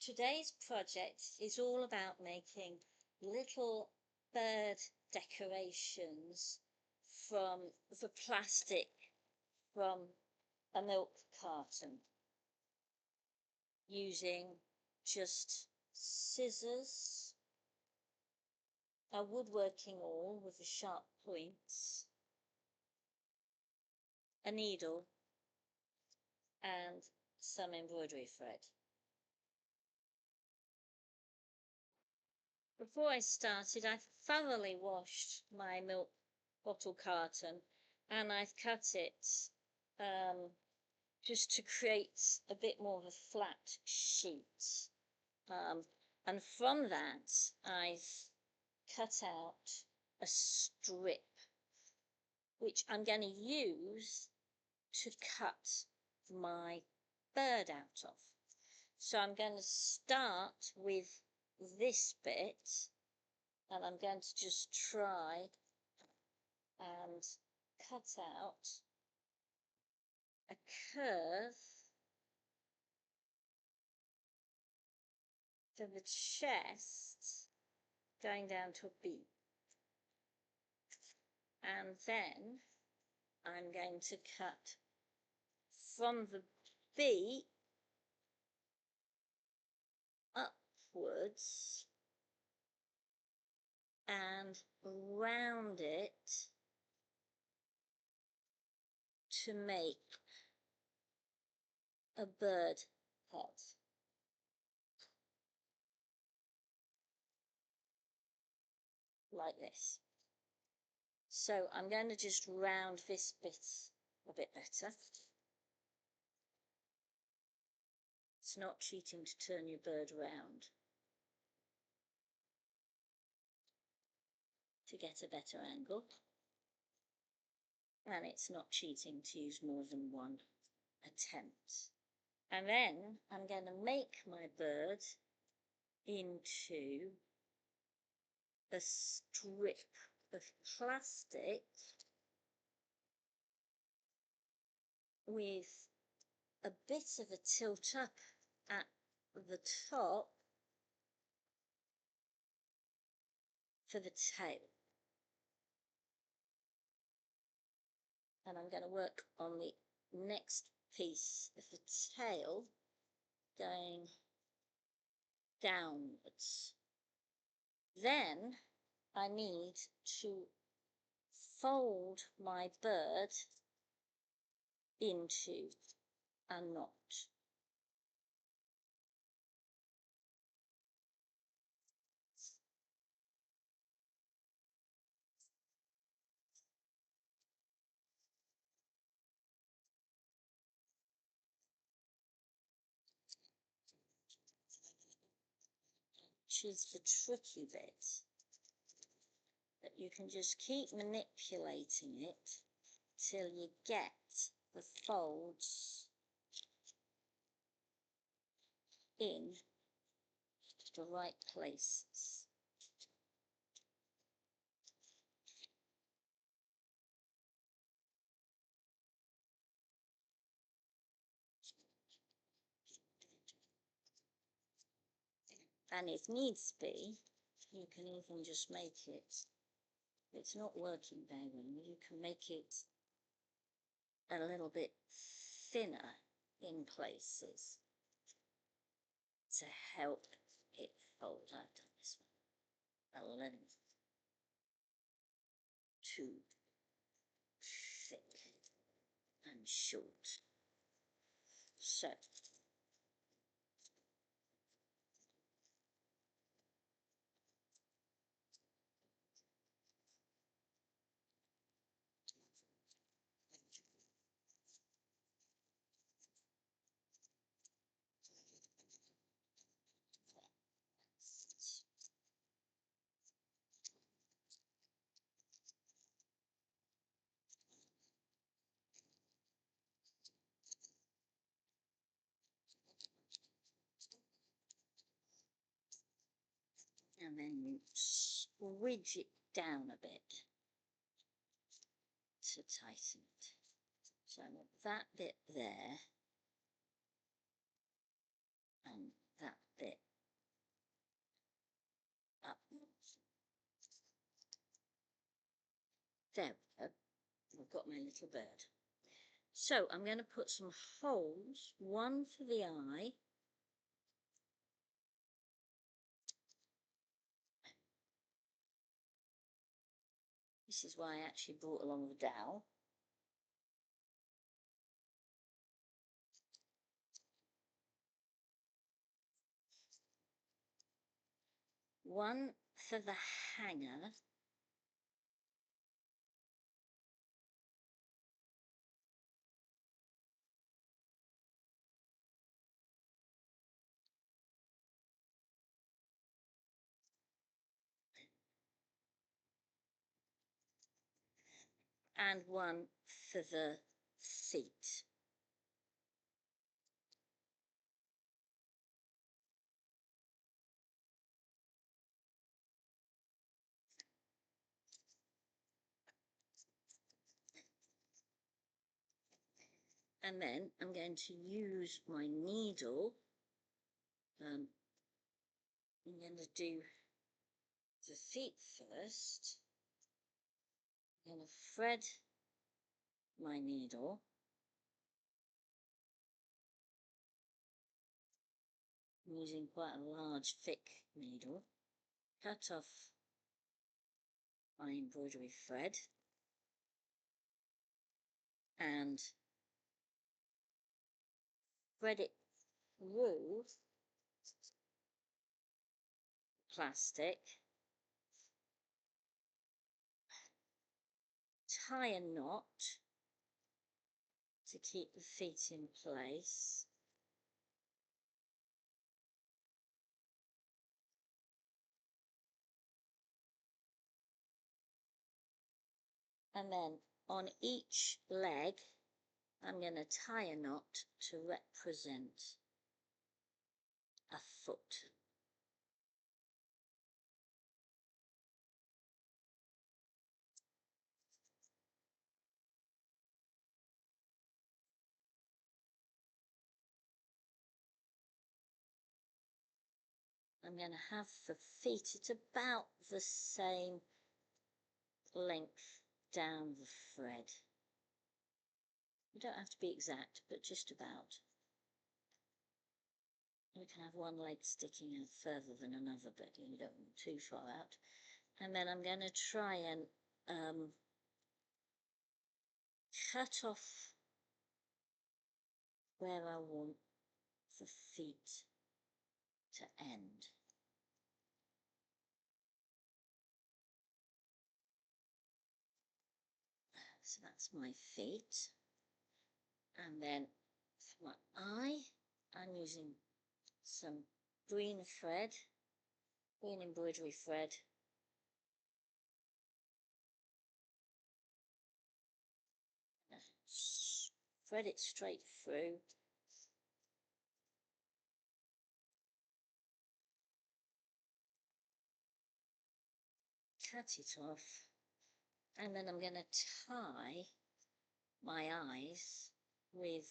Today's project is all about making little bird decorations from the plastic from a milk carton using just scissors, a woodworking awl with the sharp points, a needle and some embroidery thread. Before I started, I thoroughly washed my milk bottle carton and I've cut it just to create a bit more of a flat sheet. And from that, I've cut out a strip, which I'm going to use to cut my bird out of. So I'm going to start with this bit, and I'm going to just try and cut out a curve for the chest going down to a beak. And then I'm going to cut from the beak upwards and round it to make a bird head. Like this. So I'm going to just round this bit a bit better. It's not cheating to turn your bird round to get a better angle. And it's not cheating to use more than one attempt. And then I'm going to make my bird into a strip of plastic with a bit of a tilt up at the top for the tail. And I'm going to work on the next piece of the tail going downwards. Then I need to fold my bird into a knot. Which is the tricky bit, that you can just keep manipulating it till you get the folds in the right places. And if needs be, you can even just make it, if it's not working very well, you can make it a little bit thinner in places to help it fold. I've done this one a little too thick and short. So and then you squidge it down a bit to tighten it. So I want that bit there and that bit There we go. I've got my little bird. So I'm going to put some holes, one for the eye. This is why I actually brought along the dowel. One for the hanger. And one for the feet. And then I'm going to use my needle. I'm going to do the feet first. I'm going to thread my needle. I'm using quite a large, thick needle. Cut off my embroidery thread and thread it through plastic, tie a knot to keep the feet in place, and then on each leg I'm going to tie a knot to represent a foot. I'm going to have the feet at about the same length down the thread. You don't have to be exact, but just about. You can have one leg sticking out further than another, but you don't want too far out. And then I'm going to try and cut off where I want the feet to end. So that's my feet. And then for my eye, I'm using some green thread, green embroidery thread. Thread it straight through. Cut it off. And then I'm going to tie my eyes with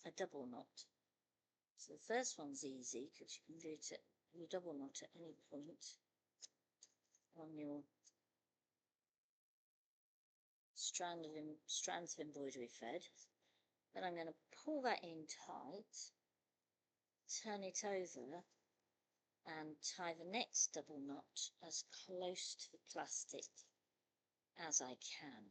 a double knot. So the first one's easy because you can do it at you double knot at any point on your strands of embroidery thread. Then I'm going to pull that in tight, turn it over and tie the next double knot as close to the plastic as I can.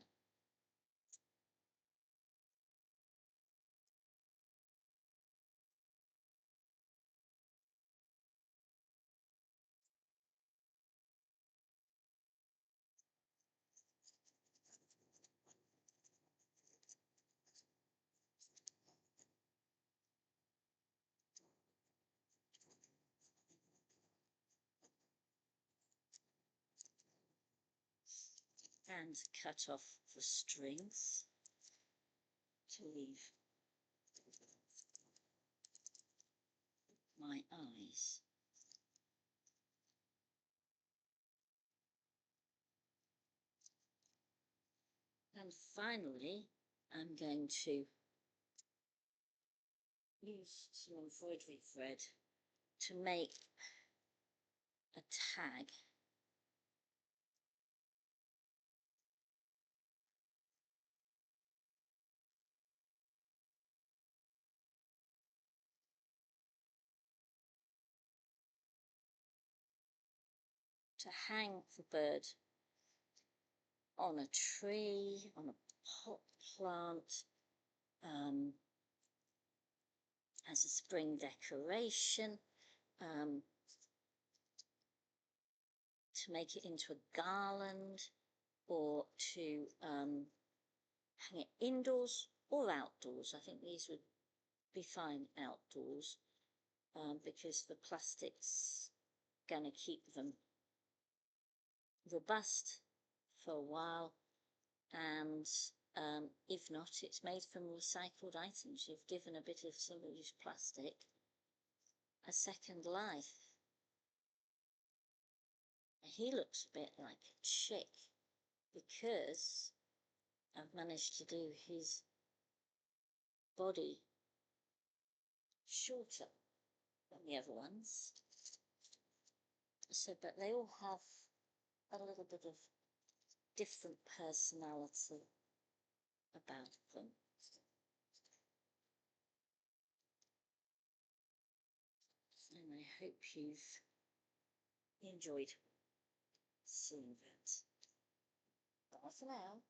And cut off the strings to leave my eyes. And finally, I'm going to use some embroidery thread to make a tag. to hang the bird on a tree, on a pot plant, as a spring decoration, to make it into a garland, or to hang it indoors or outdoors. I think these would be fine outdoors, because the plastic's going to keep them robust for a while, and if not, it's made from recycled items. You've given a bit of single-use plastic a second life. He looks a bit like a chick because I've managed to do his body shorter than the other ones. So, but they all have a little bit of different personality about them. And I hope you've enjoyed seeing that. Bye for now.